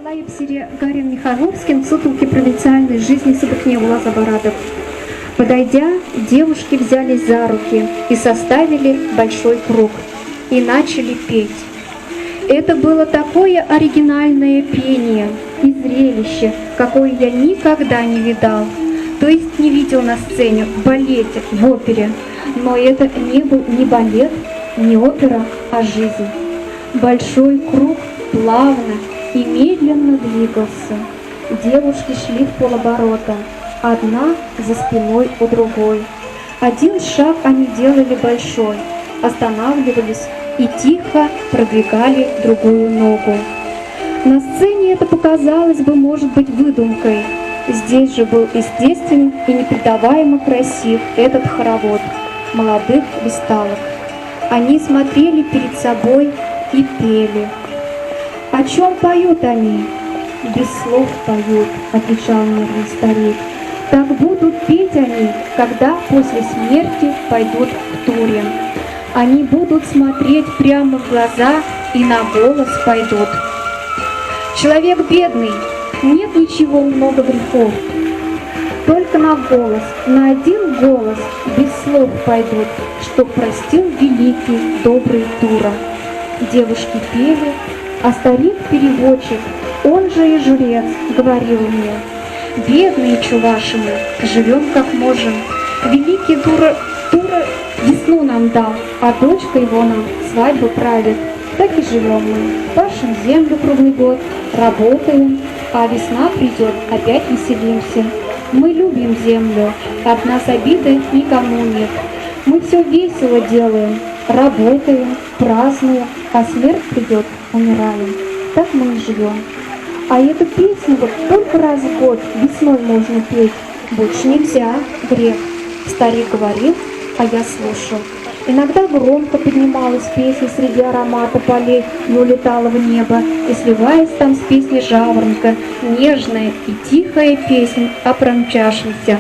Лайып сире Гарин Михайловским сутулки провинциальной жизни Собыкнеула Забарадов. Подойдя, девушки взялись за руки и составили большой круг и начали петь. Это было такое оригинальное пение и зрелище, какое я никогда не видал. То есть не видел на сцене, в балете, в опере. Но это не был ни балет, ни опера, а жизнь. Большой круг плавно и медленно двигался. Девушки шли в полоборота, одна за спиной у другой. Один шаг они делали большой, останавливались и тихо продвигали другую ногу. На сцене это показалось бы, может быть, выдумкой. Здесь же был естественен и непредаваемо красив этот хоровод молодых весталок. Они смотрели перед собой и пели. «О чем поют они?» «Без слов поют», — отвечал нервный старик. «Так будут петь они, когда после смерти пойдут в Турин. Они будут смотреть прямо в глаза и на голос пойдут. Человек бедный, нет ничего, много грехов. Только на голос, на один голос, без слов пойдут, что простил великий, добрый Тура». Девушки пели, а старик-переводчик, он же и жрец, говорил мне: «Бедные чуваши мы, живем как можем. Великий Тура весну нам дал, а дочка его нам свадьбу правит. Так и живем мы, пашем землю круглый год, работаем, а весна придет, опять веселимся. Мы любим землю, от нас обиды никому нет. Мы все весело делаем, работаем, празднуем, а смерть придет, умираем. Так мы и живем. А эту песню вот только раз в год весной можно петь. Больше нельзя, грех». Старик говорил, а я слушал. Иногда громко поднималась песня среди аромата полей и улетала в небо, и сливаясь там с песней жаворонка, нежная и тихая песня о промчавшемся.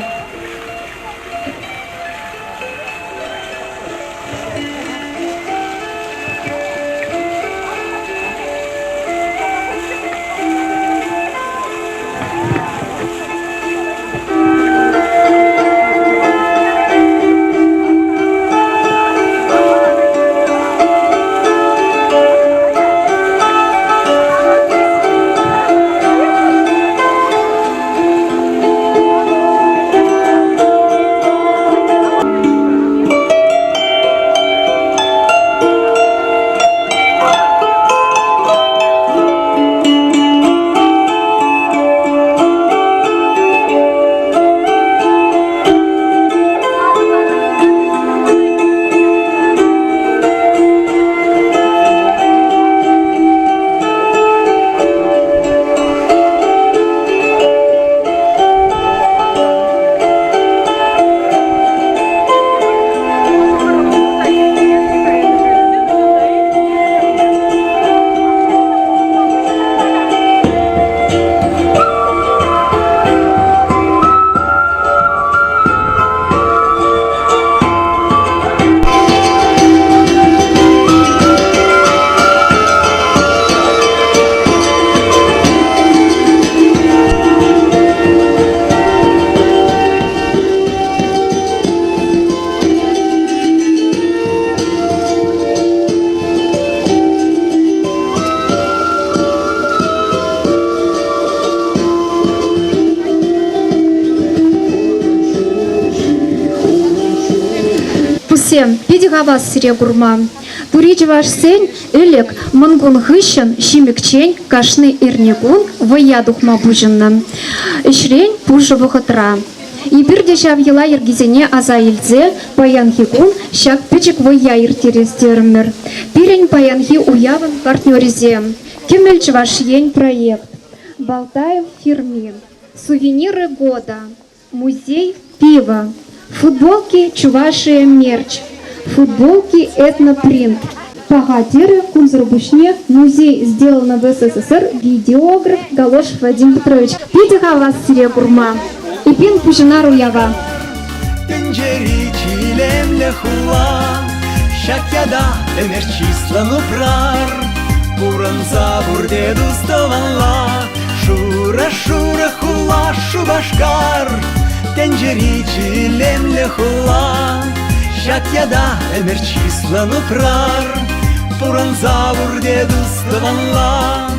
Педигавас сире гурма. Туричеваш сень, элек, мангун хыщен, щимикчень, кашны ирнигун, вая духма бужинна. Ишрень пужа вахатра. И бирдешав ела ергизене аза ильзе, паянхигун, щак печек вая иртерестермер. Пирень паянхи уяван партнеризе. Кемельчеваш ень проект. Балтаев фирми. Сувениры года. Музей пива. Футболки Чувашия мерч. Футболки этнопринт. Пагатиры Кунзарбушне. Музей сделано в СССР. Видеограф Галошев Вадим Петрович. Пидиха вас сире гурма. И пин пужина руява. Тенджери чилемле хула. Шакяда эмер числа лупрар. Буранца бурде дуставала. Кашкар, тенджеричи лемле хула, Шак яда эмер числану прар, Пуранзавур дедуставанла.